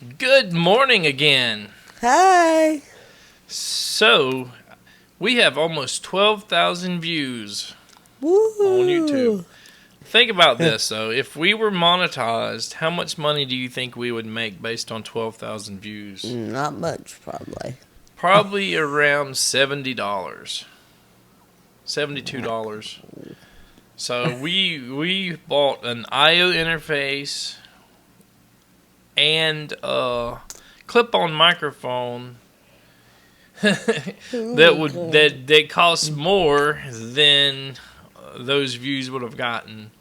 Good morning again. Hi. So, we have almost 12,000 views on YouTube. Woo. Think about this, though. If we were monetized, how much money do you think we would make based on 12,000 views? Not much, probably. Probably around $70. $72. So, we bought an IO interface and a clip-on microphone that costs more than those views would have gotten.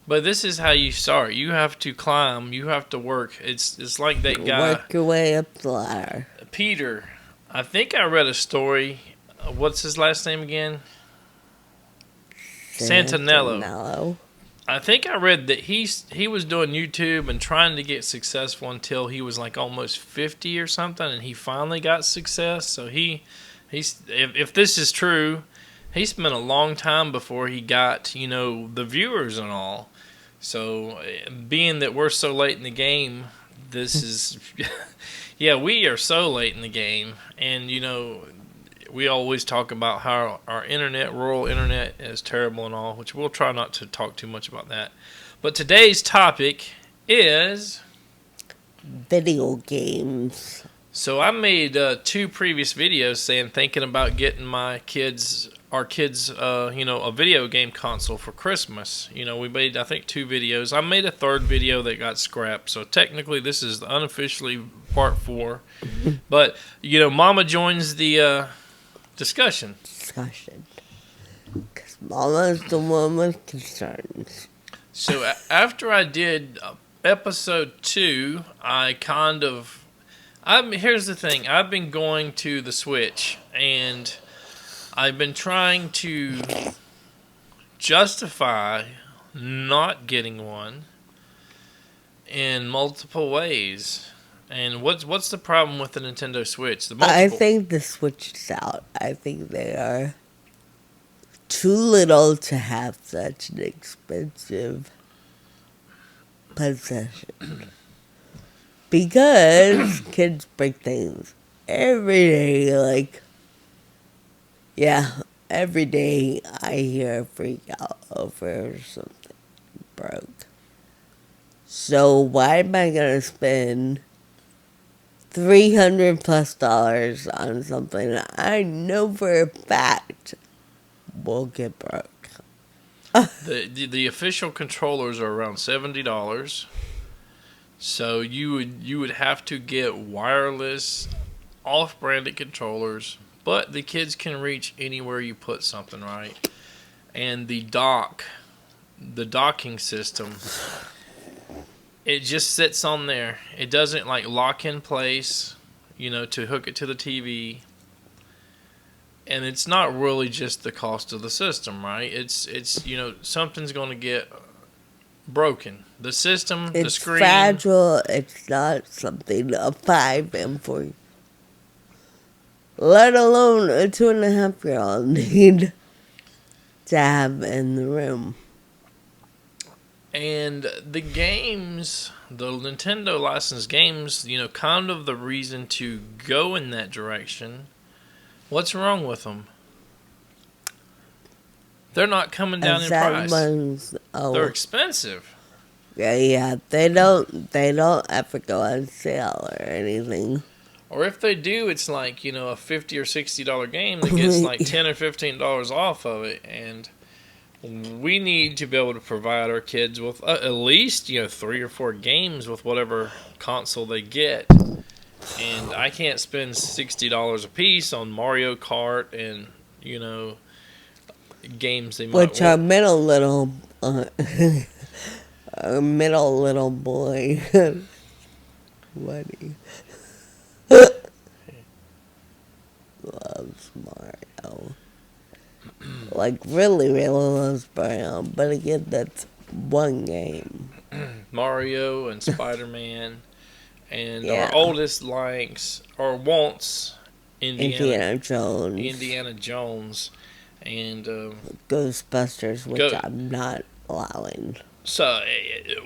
But this is how you start. You have to climb. You have to work. It's like that guy. Work your way up the ladder. Peter. I think I read a story. What's his last name again? Santinello. I think I read that he was doing YouTube and trying to get successful until he was like almost 50 or something, and he finally got success. So if this is true, he spent a long time before he got the viewers and all. So being that we're so late in the game, this is yeah, we are so late in the game, and we always talk about how our rural internet is terrible and all, which we'll try not to talk too much about that. But today's topic is video games. So I made 2 previous videos thinking about getting our kids, a video game console for Christmas. We made, I think, 2 videos. I made a 3rd video that got scrapped, so technically this is unofficially part 4. But, Mama joins the discussion. Because Mama's the one with concerns. So after I did episode 2, here's the thing. I've been going to the Switch, and I've been trying to justify not getting one in multiple ways. And what's the problem with the Nintendo Switch? I think the Switch is out. I think they are too little to have such an expensive possession. Because kids break things every day. Every day I hear a freak out over something broke. So why am I going to spend $300+ on something that I know for a fact will get broke? The official controllers are around $70. So you would have to get wireless, off-branded controllers, but the kids can reach anywhere you put something, right? And the docking system, it just sits on there. It doesn't lock in place, to hook it to the TV. And it's not really just the cost of the system, right? It's something's going to get broken. The system, the screen. It's fragile. It's not something a 5 and 4, let alone a 2.5-year-old need to have in the room. And the games, the Nintendo licensed games, kind of the reason to go in that direction. What's wrong with them? They're not coming down in price. They're expensive. Yeah, they don't ever go on sale or anything. Or if they do, it's a $50 or $60 game that gets $10 or $15 off of it, and we need to be able to provide our kids with at least 3 or 4 games with whatever console they get. And I can't spend $60 a piece on Mario Kart and games they might which our middle little boy Buddy loves Mario. Really, really loves Mario. But again, that's one game. Mario and Spider-Man. And our oldest likes or wants Indiana Jones. And Ghostbusters, which I'm not allowing. So,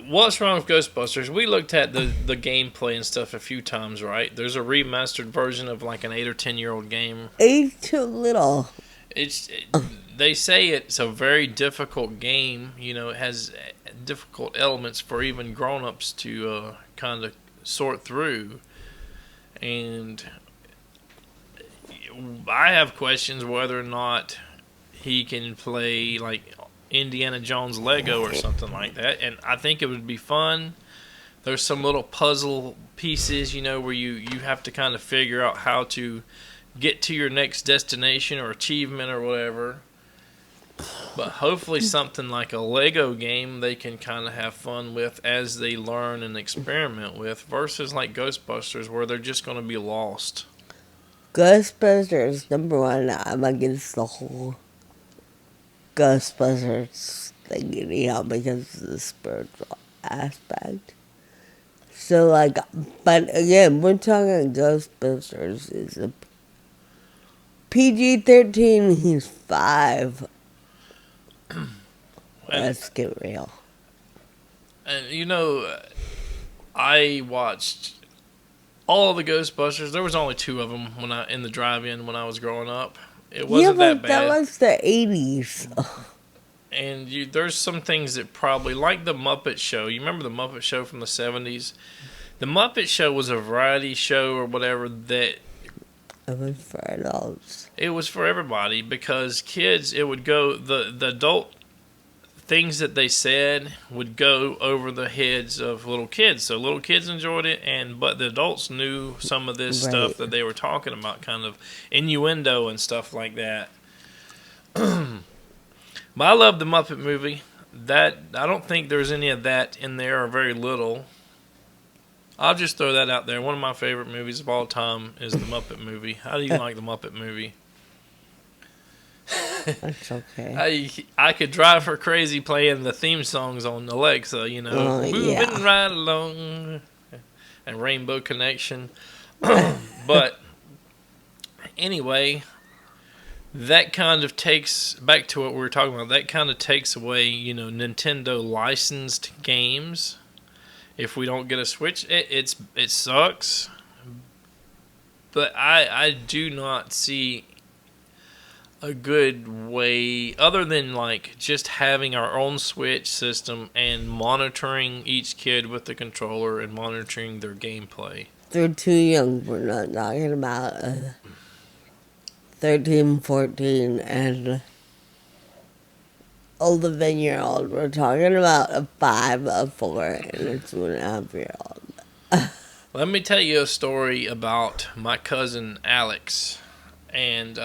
what's wrong with Ghostbusters? We looked at the gameplay and stuff a few times, right? There's a remastered version of like an 8 or 10-year-old game. It's too little. It's they say it's a very difficult game. You know, it has difficult elements for even grown-ups to kind of sort through. And I have questions whether or not he can play like Indiana Jones Lego or something like that. And I think it would be fun. There's some little puzzle pieces, you know, where you have to kind of figure out how to get to your next destination or achievement or whatever. But hopefully something like a Lego game they can kind of have fun with as they learn and experiment with, versus like Ghostbusters where they're just going to be lost. Ghostbusters, number one, I'm against the whole Ghostbusters thing anyhow because of the spiritual aspect. So, like, but again, we're talking Ghostbusters is a PG-13, he's 5. Let's get real. And, you know, I watched all of the Ghostbusters. There was only 2 of them in the drive-in when I was growing up. It wasn't that bad. That was the 80s. And there's some things that probably, like the Muppet Show. You remember the Muppet Show from the 70s? The Muppet Show was a variety show or whatever that... It was for adults. It was for everybody because kids, it would go... The adult things that they said would go over the heads of little kids. So little kids enjoyed it, but the adults knew some of this stuff that they were talking about, kind of innuendo and stuff like that. But I love the Muppet movie. I don't think there's any of that in there, or very little. I'll just throw that out there. One of my favorite movies of all time is the Muppet movie. How do you like the Muppet movie? That's okay. I could drive her crazy playing the theme songs on Alexa, you know. Moving right along. And Rainbow Connection. But anyway, that kind of takes, back to what we were talking about, that kind of takes away, you know, Nintendo licensed games. If we don't get a Switch, it sucks. But I do not see a good way, other than like just having our own Switch system and monitoring each kid with the controller and monitoring their gameplay. They're too young. We're not talking about 13, 14, and 11-year-old. We're talking about a 5, a 4, and a 2.5-year-old. Let me tell you a story about my cousin Alex. And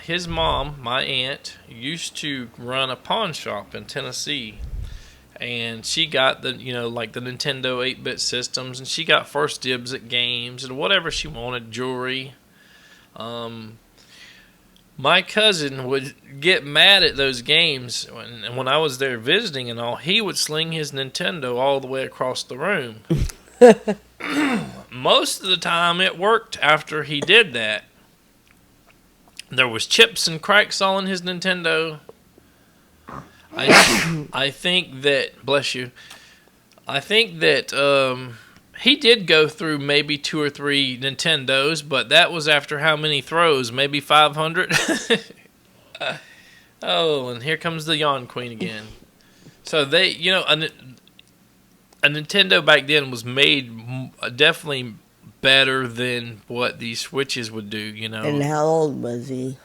his mom, my aunt, used to run a pawn shop in Tennessee. And she got the Nintendo 8-bit systems, and she got first dibs at games and whatever she wanted, jewelry. My cousin would get mad at those games, and when I was there visiting and all, he would sling his Nintendo all the way across the room. Most of the time it worked after he did that. There was chips and cracks all in his Nintendo. I think that, bless you, I think that he did go through maybe 2 or 3 Nintendos, but that was after how many throws? Maybe 500? Oh, and here comes the yawn queen again. So they, you know, a Nintendo back then was made definitely better than what these Switches would do, you know. And how old was he?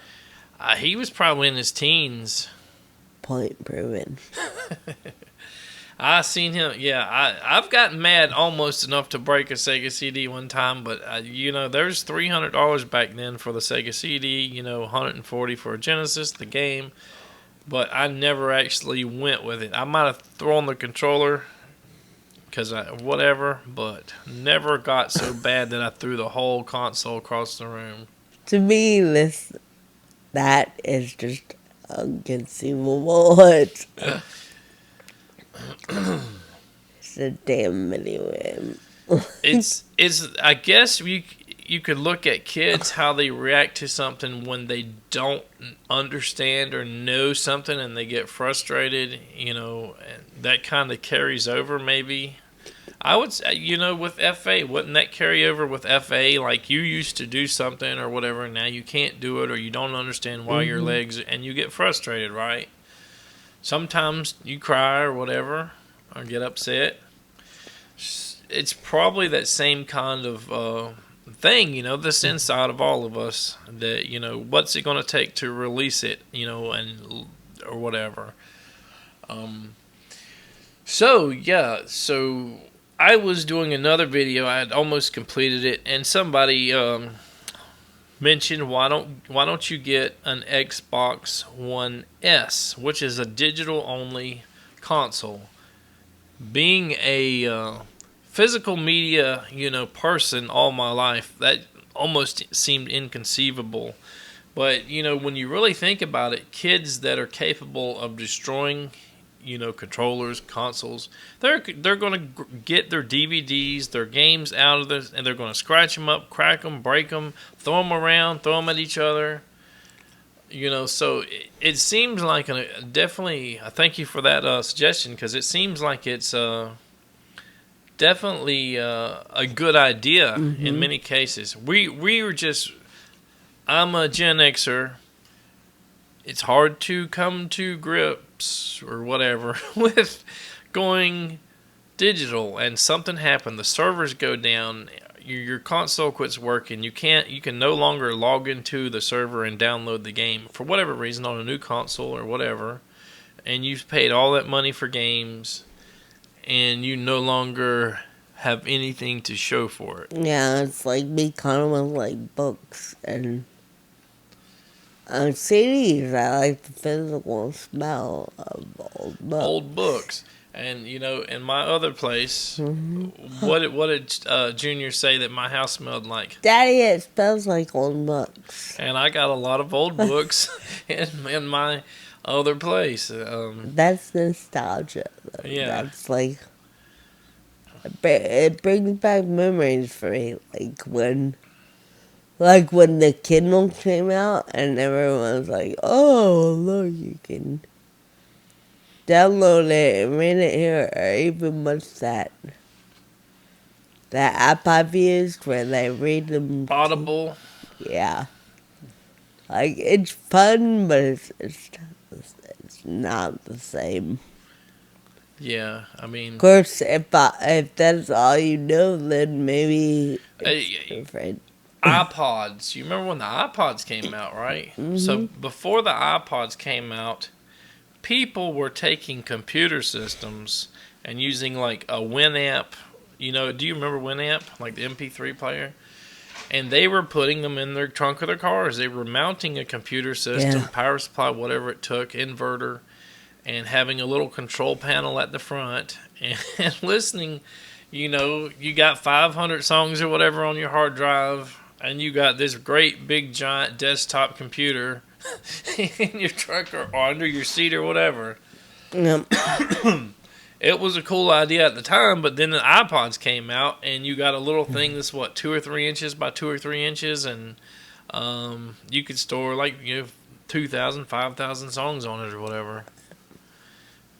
He was probably in his teens. Point proven. I seen him. Yeah, I've gotten mad almost enough to break a Sega CD one time, but you know, there's $300 back then for the Sega CD. You know, $140 for a Genesis, the game. But I never actually went with it. I might have thrown the controller because whatever, but never got so bad that I threw the whole console across the room. To me, that is just inconceivable. It's a damn mini win. It's I guess you could look at kids, how they react to something when they don't understand or know something and they get frustrated, and that kind of carries over maybe. I would say, with FA, wouldn't that carry over with FA? Like you used to do something or whatever, and now you can't do it or you don't understand why your legs, and you get frustrated, right? Sometimes you cry or whatever or get upset. It's probably that same kind of thing, that's inside of all of us. That what's it going to take to release it, and or whatever. So I was doing another video. I had almost completed it, and somebody mentioned why don't you get an Xbox One S, which is a digital only console. Being a physical media, person all my life, that almost seemed inconceivable. But, when you really think about it, kids that are capable of destroying, controllers, consoles, they're going to get their DVDs, their games out of this, and they're going to scratch them up, crack them, break them, throw them around, throw them at each other. So it seems like definitely. Thank you for that suggestion, because it seems like it's definitely a good idea in many cases. We were just. I'm a Gen Xer. It's hard to come to grips or whatever with going digital, and something happened. The servers go down. Your console quits working. You can no longer log into the server and download the game for whatever reason on a new console or whatever. And you've paid all that money for games, and you no longer have anything to show for it. Yeah, it's like me kind of with like books and CDs. I like the physical smell of old books. Old books. And, in my other place, what did Junior say that my house smelled like? Daddy, it smells like old books. And I got a lot of old books in my other place. That's nostalgia, though. Yeah. That's like, it brings back memories for me. Like when the Kindle came out and everyone was like, oh, look, you can download it and read it here, or even what's that app I've used where they read them. Audible. Yeah. Like, it's fun, but it's not the same. Yeah, I mean... Of course, if that's all you know, then maybe it's different. iPods. You remember when the iPods came out, right? So before the iPods came out, people were taking computer systems and using like a Winamp. Do you remember Winamp? Like the MP3 player? And they were putting them in their trunk of their cars. They were mounting a computer system, power supply, whatever it took, inverter, and having a little control panel at the front and listening. You got 500 songs or whatever on your hard drive, and you got this great big giant desktop computer in your truck or under your seat or whatever. It was a cool idea at the time, but then the iPods came out, and you got a little thing that's 2 or 3 inches by 2 or 3 inches, and you could store 2,000, 5,000 songs on it or whatever.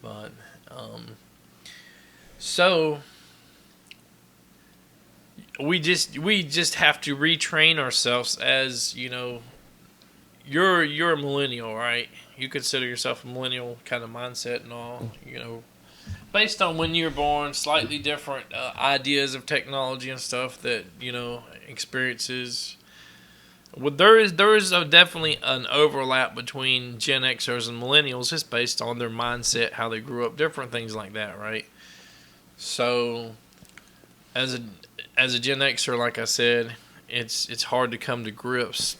But so we just have to retrain ourselves, as you're a millennial, right? You consider yourself a millennial kind of mindset and all, based on when you were born, slightly different ideas of technology and stuff that experiences. Well, there is definitely an overlap between Gen Xers and millennials, just based on their mindset, how they grew up, different things like that, right? So, as a Gen Xer, like I said, it's hard to come to grips.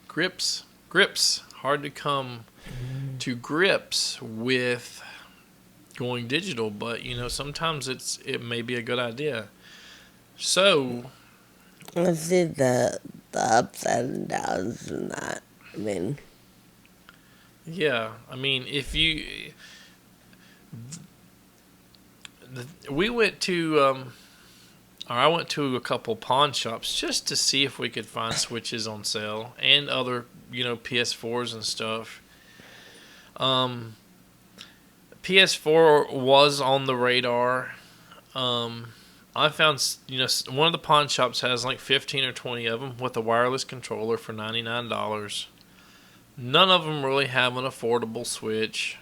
Hard to come to grips with going digital, but sometimes it may be a good idea. So, I see the ups and downs in that. I mean, yeah, if you, we went to or I went to a couple pawn shops just to see if we could find Switches on sale and other, PS4s and stuff. Um, PS4 was on the radar. I found, one of the pawn shops has like 15 or 20 of them with a wireless controller for $99. None of them really have an affordable Switch.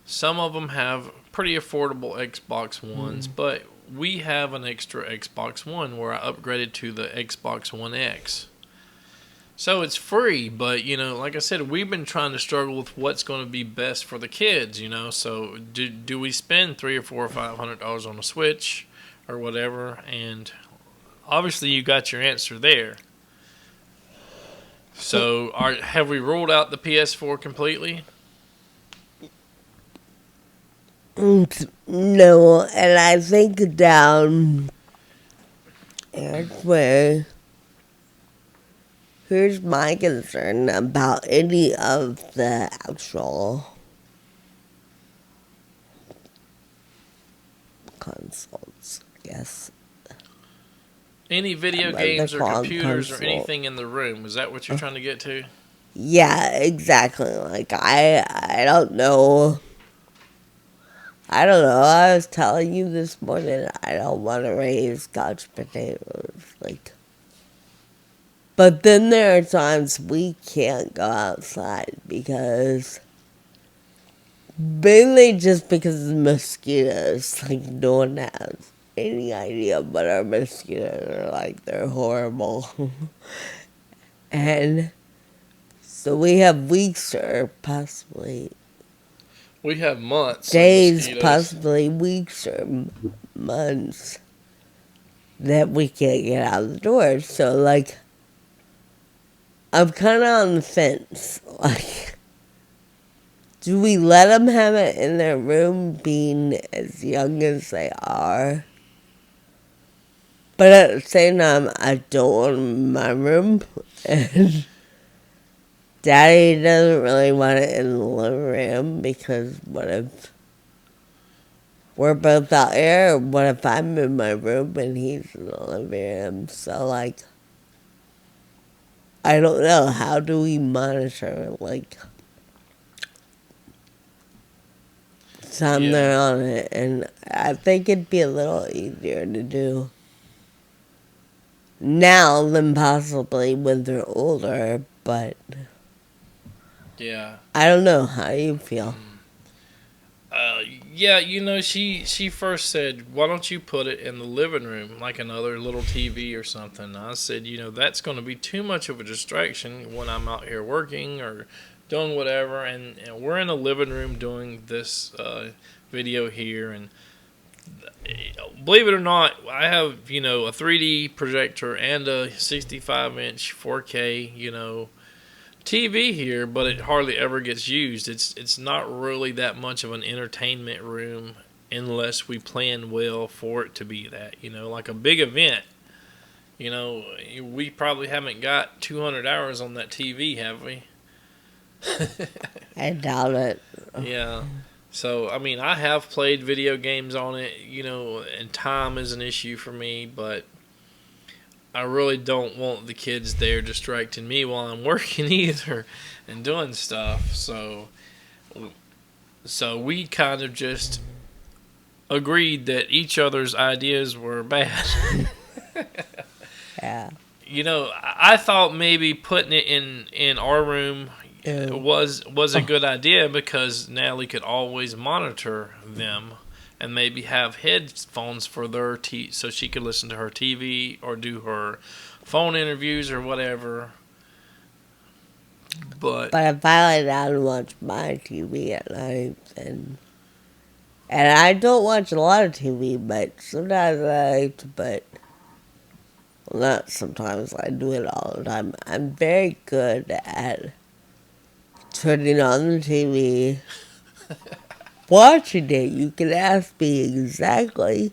Some of them have pretty affordable Xbox Ones, but we have an extra Xbox One where I upgraded to the Xbox One X. So it's free, but, like I said, we've been trying to struggle with what's going to be best for the kids, So do we spend $300 or $400 or $500 on a Switch or whatever? And obviously you got your answer there. So have we ruled out the PS4 completely? No, and I think down here's my concern about any of the actual consoles, yes. Any video games or computers or anything in the room. Is that what you're trying to get to? Yeah, exactly. Like, I don't know. I was telling you this morning, I don't want to raise couch potatoes. But then there are times we can't go outside because, mainly just because of the mosquitoes. Like, no one has any idea what our mosquitoes are like. They're horrible. And so we have weeks or possibly we have months. Days, possibly weeks or months that we can't get out of the door. So, I'm kind of on the fence. Do we let them have it in their room being as young as they are? But at the same time, I don't want them in my room. And Daddy doesn't really want it in the living room because what if we're both out here? Or what if I'm in my room and he's in the living room? So, I don't know. How do we monitor, time they're on it? And I think it'd be a little easier to do now than possibly when they're older, but yeah, I don't know. How do you feel? She first said, why don't you put it in the living room, like another little TV or something? I said, that's going to be too much of a distraction when I'm out here working or doing whatever, and we're in the living room doing this video here, and believe it or not, I have, a 3D projector and a 65-inch 4K, TV here, but it hardly ever gets used. It's not really that much of an entertainment room unless we plan well for it to be that, like a big event. We probably haven't got 200 hours on that TV, have we? I doubt it. Yeah. So, I have played video games on it, and time is an issue for me, but I really don't want the kids there distracting me while I'm working either and doing stuff. So we kind of just agreed that each other's ideas were bad. Yeah. I thought maybe putting it in our room was a good idea because Natalie could always monitor them and maybe have headphones for their so she could listen to her TV or do her phone interviews or whatever. But if I lay down and watch my TV at night, and I don't watch a lot of TV, but sometimes I like to put. Well, not sometimes. I do it all the time. I'm very good at turning on the TV. Watching it, you can ask me exactly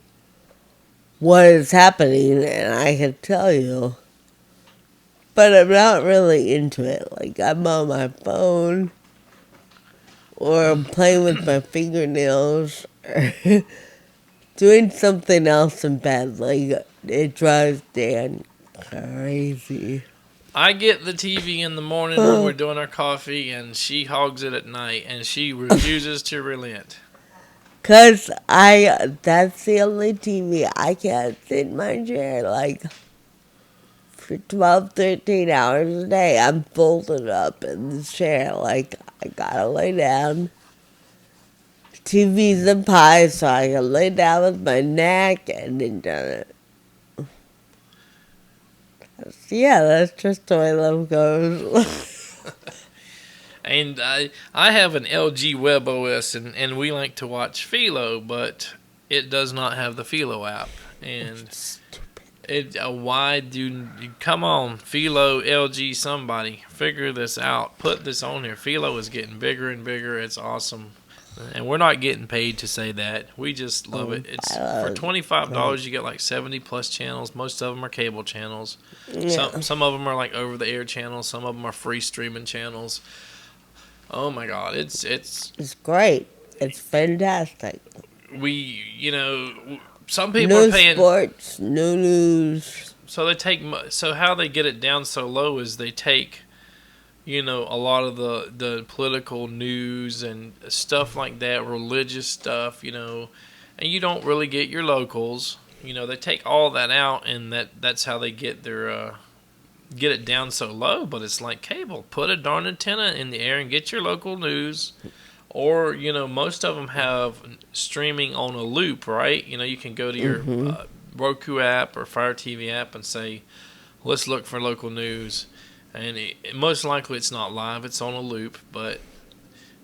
what is happening, and I can tell you. But I'm not really into it. I'm on my phone, or I'm playing with my fingernails, or doing something else in bed. Like, it drives Dan crazy. I get the TV in the morning when we're doing our coffee, and she hogs it at night, and she refuses to relent. Cause that's the only TV I can't sit in my chair like for 12, 13 hours a day. I'm folded up in the chair, like I gotta lay down. TV's in pie, so I can lay down with my neck and then yeah, that's just the way love goes. And I have an LG WebOS, and we like to watch Philo, but it does not have the Philo app. And why do come on, Philo, LG, somebody figure this out? Put this on here. Philo is getting bigger and bigger. It's awesome, and we're not getting paid to say that. We just love it. It's for $25. You get like 70+ channels. Most of them are cable channels. Yeah. Some of them are like over the air channels. Some of them are free streaming channels. Oh my God, it's great. It's fantastic. Some people No are paying sports, no news. So how they get it down so low is they take, a lot of the political news and stuff like that, religious stuff, and you don't really get your locals. They take all that out, and that's how they get their get it down so low. But it's like cable. Put a darn antenna in the air and get your local news. Or, most of them have streaming on a loop, right? You can go to your Roku app or Fire TV app and say, let's look for local news. And most likely it's not live, it's on a loop. But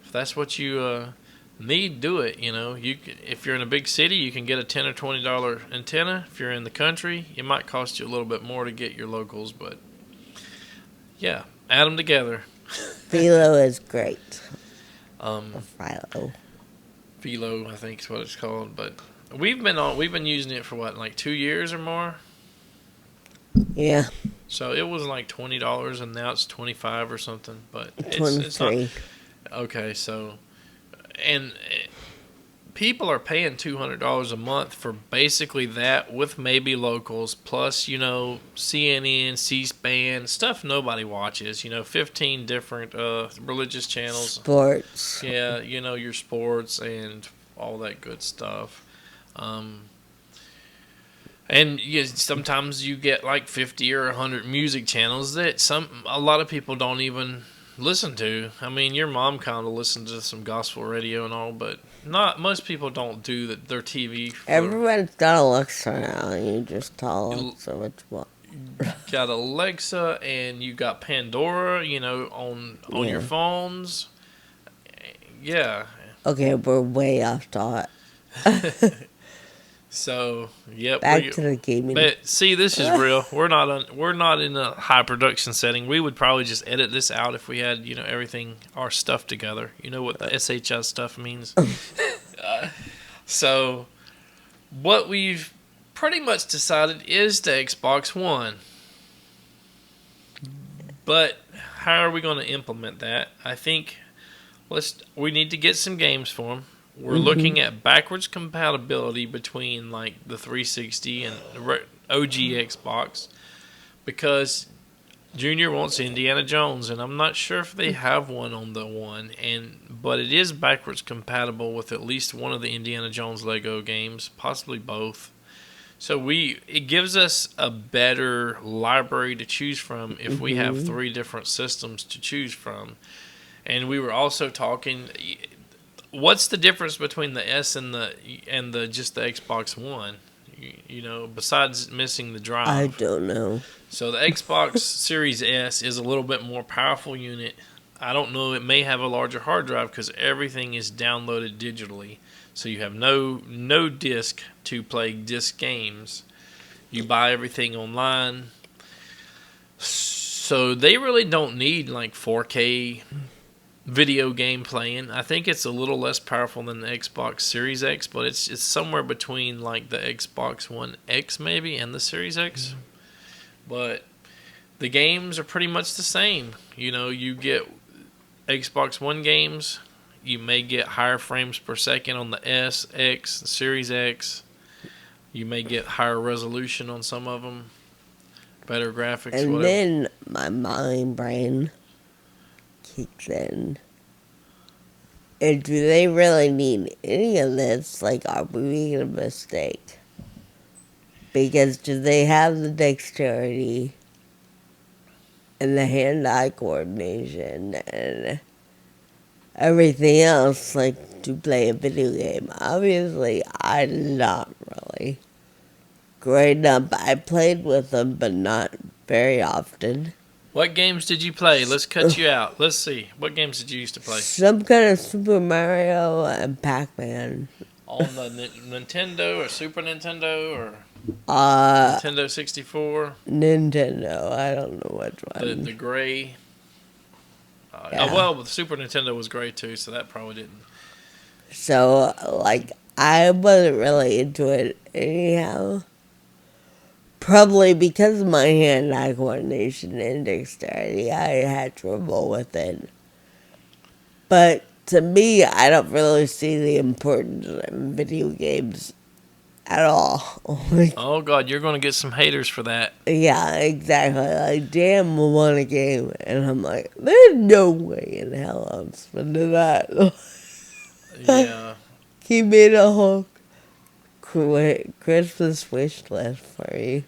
if that's what you need, do it. If you're in a big city, you can get a $10 or $20 antenna. If you're in the country, it might cost you a little bit more to get your locals. But, yeah, add them together. Philo is great. Philo, I think is what it's called. But we've been using it for what, like 2 years or more? Yeah. So it was like $20, and now it's $25 or something. But it's not okay. So, and people are paying $200 a month for basically that, with maybe locals, plus CNN, C-SPAN, stuff nobody watches. 15 different religious channels, sports. Yeah, your sports and all that good stuff. And sometimes you get like 50 or 100 music channels that a lot of people don't even listen to. I mean, your mom kind of listens to some gospel radio and all, but most people don't do their TV. Everyone's got Alexa now. You just tell Alexa what you want. Got Alexa, and you got Pandora, on your phones. Yeah. Okay, we're way off topic. So, yep. Back to the gaming. But see, this is real. We're not in a high production setting. We would probably just edit this out if we had everything, our stuff together. You know what the SHS stuff means. So, what we've pretty much decided is the Xbox One. But how are we going to implement that? I think we need to get some games for them. We're looking at backwards compatibility between like the 360 and the OG Xbox, because Junior wants Indiana Jones, and I'm not sure if they have one on the one, but it is backwards compatible with at least one of the Indiana Jones Lego games, possibly both. So it gives us a better library to choose from if we have 3 different systems to choose from. And we were also talking, what's the difference between the S and the just the Xbox One? Besides missing the drive. I don't know. So the Xbox Series S is a little bit more powerful unit. I don't know. It may have a larger hard drive because everything is downloaded digitally. So you have no disc to play disc games. You buy everything online. So they really don't need like 4K video game playing. I think it's a little less powerful than the Xbox Series X, but it's somewhere between like the Xbox One X maybe and the Series X. But the games are pretty much the same. You get Xbox One games. You may get higher frames per second on the S, X, Series X. You may get higher resolution on some of them, better graphics, And whatever. then my mind brain kicks in. And do they really need any of this? Like, are we making a mistake? Because do they have the dexterity and the hand-eye coordination and everything else, like, to play a video game? Obviously, I did not really. Growing up, I played with them, but not very often. What games did you play? Let's cut you out. Let's see. What games did you used to play? Some kind of Super Mario and Pac-Man. On the Nintendo or Super Nintendo or Nintendo 64? Nintendo. I don't know which one. The gray. Yeah. Oh, well, the Super Nintendo was gray too, so that probably didn't. So, like, I wasn't really into it anyhow. Probably because of my hand-eye coordination and dexterity, I had trouble with it. But to me, I don't really see the importance in video games at all. Oh, God, you're going to get some haters for that. Yeah, exactly. Like, damn, we won a game. And I'm like, there's no way in hell I'm spending that. Yeah. He made a whole Christmas wish list for you.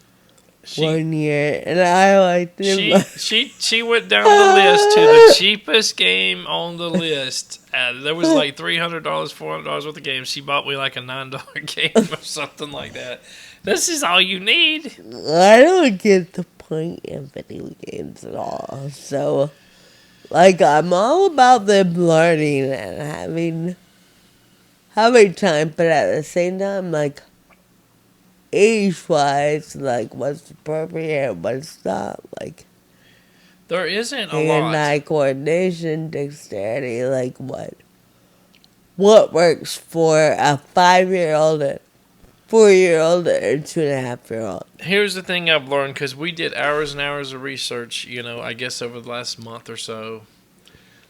1 year, and I liked it. She went down the list to the cheapest game on the list. There was like $300, $400 worth of games. She bought me like a $9 game or something like that. This is all you need. I don't get the point in video games at all. So, like, I'm all about them learning and having time, but at the same time, like, age-wise, like, what's appropriate, what's not, like, there isn't a lot. hand-eye coordination, dexterity, like, what works for a 5-year-old, a 4-year-old, or 2.5-year-old? Here's the thing I've learned, because we did hours and hours of research, I guess over the last month or so.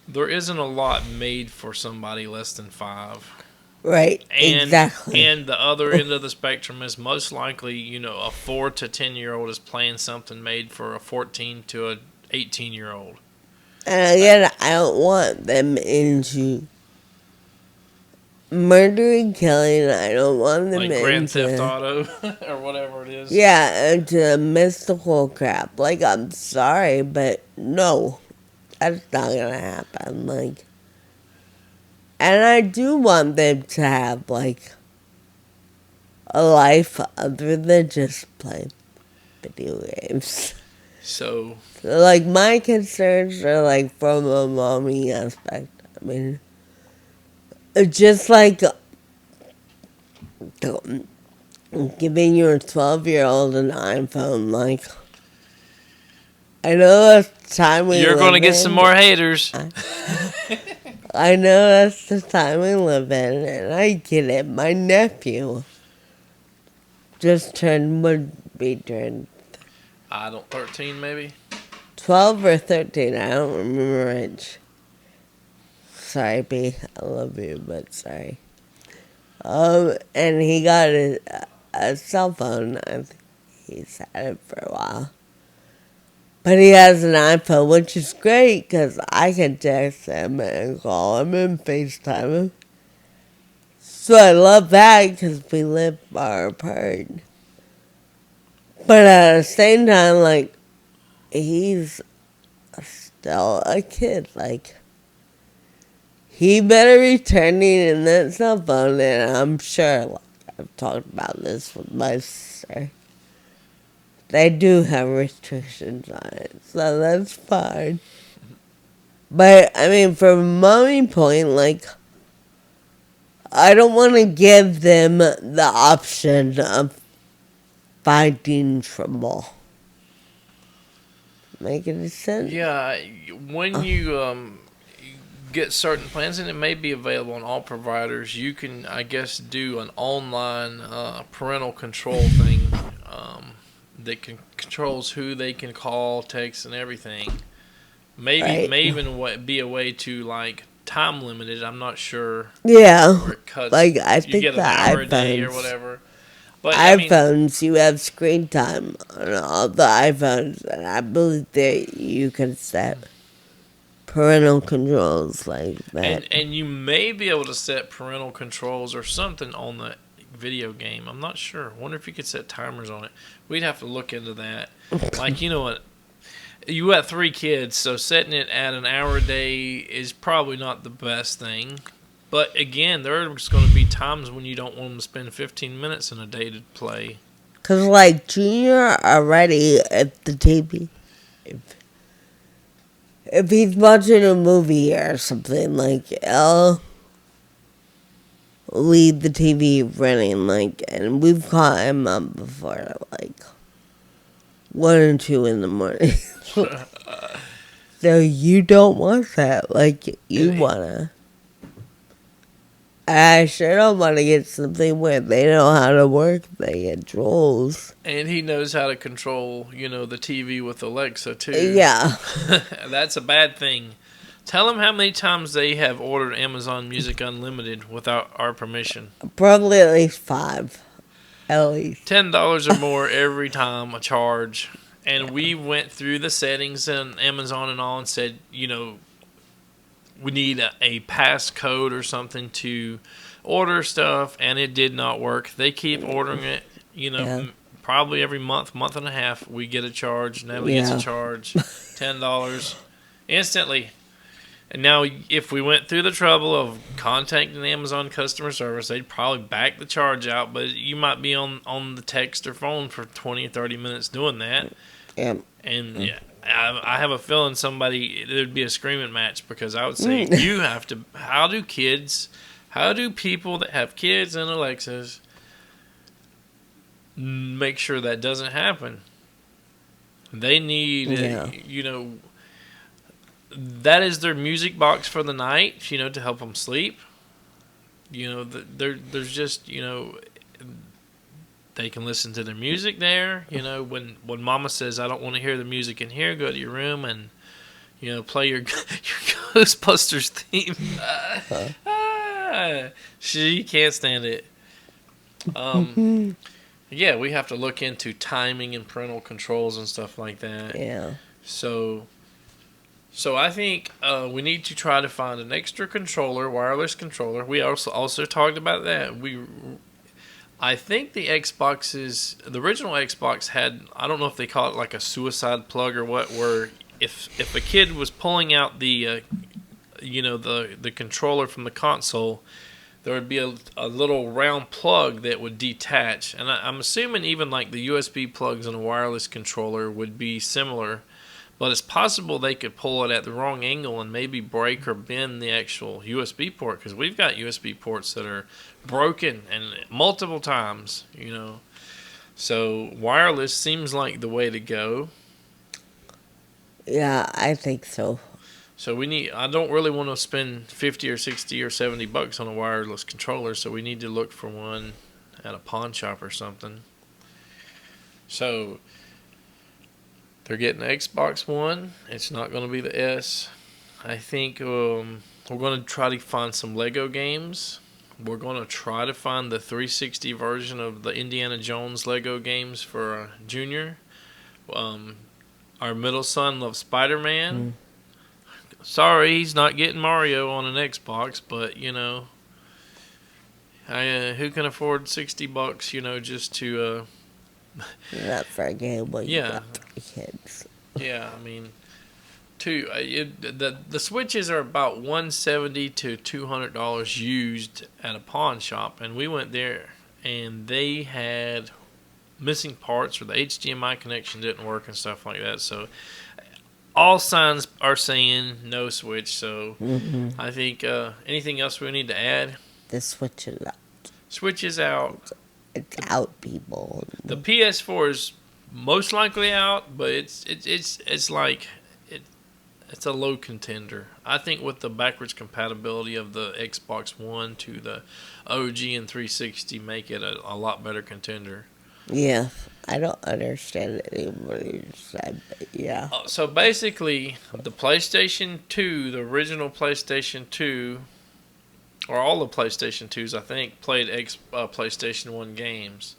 There isn't a lot made for somebody less than 5. Right, exactly. And the other end of the spectrum is most likely, a 4 to 10-year-old is playing something made for a 14 to a 18-year-old. And again, I don't want them into murdering, killing. I don't want them like Grand Theft Auto or whatever it is. Yeah, into mystical crap. Like, I'm sorry, but no, that's not gonna happen. Like. And I do want them to have, like, a life other than just playing video games. So, like, my concerns are, like, from a mommy aspect. I mean, just like giving your 12-year-old an iPhone, like, I know that's the time we you're going to get some more haters. I know that's the time we live in, and I get it. My nephew would be turned. 13 maybe? 12 or 13, I don't remember which. Sorry, B, I love you, but sorry. And he got a cell phone. I think he's had it for a while. But he has an iPhone, which is great because I can text him and call him and FaceTime him. So I love that because we live far apart. But at the same time, like, he's still a kid. Like, he better be turning in that cell phone, and I'm sure, like, I've talked about this with my sister. They do have restrictions on it, so that's fine. But, I mean, from a mommy point, like, I don't want to give them the option of finding trouble. Make any sense? Yeah, when you get certain plans, and it may be available on all providers, you can, I guess, do an online parental control thing that controls who they can call, text, and everything. Maybe may even be a way to, like, time limited. I'm not sure. Yeah, Or it cuts, like, I think you get an the hour a day or iPhones. whatever. But iPhones, you have screen time on all the iPhones, and I believe that you can set parental controls like that. and you may be able to set parental controls or something on the video game. I'm not sure. Wonder if you could set timers on it. We'd have to look into that. Like, you know what? You got 3 kids, so setting it at an hour a day is probably not the best thing. But again, there's going to be times when you don't want them to spend 15 minutes in a day to play. Because, like, Junior already at the TV, if he's watching a movie or something, like, I'll leave the TV running, like, and we've caught him up before, like, 1 or 2 in the morning. So you don't want that. Like, you wanna. I sure don't want to get something where they know how to work the controls. And he knows how to control, the TV with Alexa, too. Yeah. That's a bad thing. Tell them how many times they have ordered Amazon Music Unlimited without our permission. Probably at least 5. At least. $10 or more every time a charge. And we went through the settings and Amazon and all and said, we need a passcode or something to order stuff, and it did not work. They keep ordering it, probably every month and a half, we get a charge. Natalie gets a charge, $10 instantly. And now, if we went through the trouble of contacting the Amazon customer service, they'd probably back the charge out, but you might be on the text or phone for 20 or 30 minutes doing that. Yeah. And I have a feeling there'd be a screaming match, because I would say you have to. How do people that have kids and Alexas make sure that doesn't happen? They need, that is their music box for the night, to help them sleep. There's just, they can listen to their music there. When Mama says, I don't want to hear the music in here, go to your room and, play your Ghostbusters theme. She can't stand it. Yeah, we have to look into timing and parental controls and stuff like that. Yeah. So I think we need to try to find an extra controller, wireless controller. We also talked about that. I think the original Xbox had, I don't know if they call it like a suicide plug or what, where if a kid was pulling out the controller from the console, there would be a little round plug that would detach. And I'm assuming even like the USB plugs in a wireless controller would be similar. But it's possible they could pull it at the wrong angle and maybe break or bend the actual USB port, because we've got USB ports that are broken and multiple times, So wireless seems like the way to go. Yeah, I think so. So I don't really want to spend 50 or 60 or 70 bucks on a wireless controller, so we need to look for one at a pawn shop or something. So they're getting the Xbox One. It's not going to be the S. I think we're going to try to find some Lego games. We're going to try to find the 360 version of the Indiana Jones Lego games for Junior. Our middle son loves Spider-Man. Sorry, he's not getting Mario on an Xbox, but, who can afford $60, just to... Not for a game, but you got 3 kids. Yeah, I mean, the Switches are about $170 to $200 used at a pawn shop, and we went there, and they had missing parts, or the HDMI connection didn't work and stuff like that. So all signs are saying no Switch. So I think anything else we need to add? The Switch is out. Switch is out. It's out, people. The PS4 is most likely out, but it's a low contender. I think with the backwards compatibility of the Xbox One to the OG and 360 make it a lot better contender. Yeah, I don't understand what you said, but yeah. So basically, the PlayStation 2, the original PlayStation 2, or all the PlayStation 2s, I think, played PlayStation 1 games.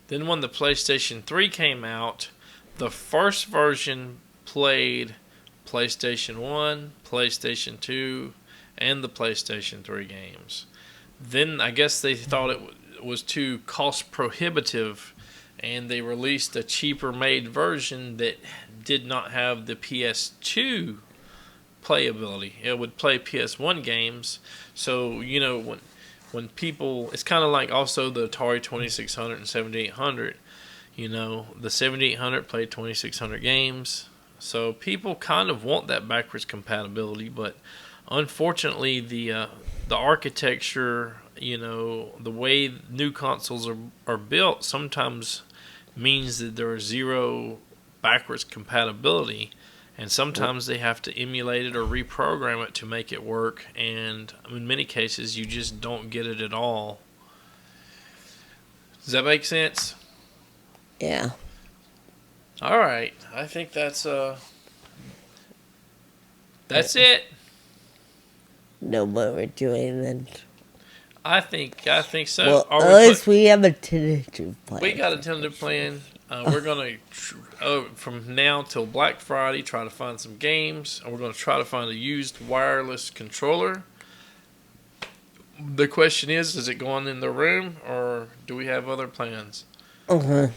Then when the PlayStation 3 came out, the first version played PlayStation 1, PlayStation 2, and the PlayStation 3 games. Then I guess they thought it was too cost prohibitive, and they released a cheaper made version that did not have the PS2 playability. It would play PS1 games. So, when people, it's kind of like also the Atari 2600 and 7800. The 7800 played 2600 games. So people kind of want that backwards compatibility, but unfortunately the architecture, the way new consoles are built sometimes means that there is zero backwards compatibility, and sometimes they have to emulate it or reprogram it to make it work, and in many cases you just don't get it at all. Does that make sense? Yeah. All right. I think that's it. Know what we're doing then. I think so. Well, at least we have a tentative plan. We got a tentative plan. We're going to, from now till Black Friday, try to find some games. And we're going to try to find a used wireless controller. The question is it going in the room, or do we have other plans? Uh-huh.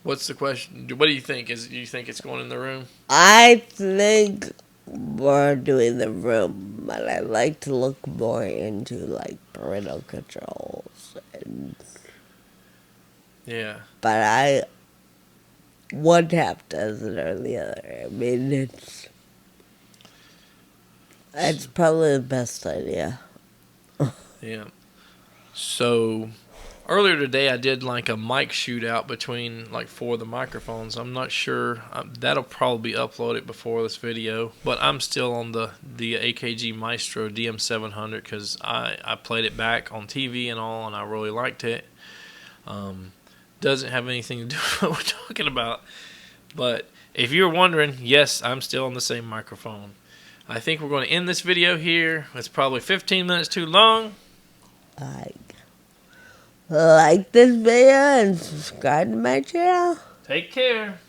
What's the question? What do you think? Do you think it's going in the room? I think we're doing the room, but I like to look more into like parental controls. Yeah. But one half does it or the other. I mean, it's probably the best idea. Yeah. So earlier today, I did like a mic shootout between like 4 of the microphones. I'm not sure. That'll probably be uploaded before this video. But I'm still on the AKG Maestro DM700 because I played it back on TV and all, and I really liked it. Doesn't have anything to do with what we're talking about. But if you're wondering, yes, I'm still on the same microphone. I think we're going to end this video here. It's probably 15 minutes too long. Like this video and subscribe to my channel. Take care.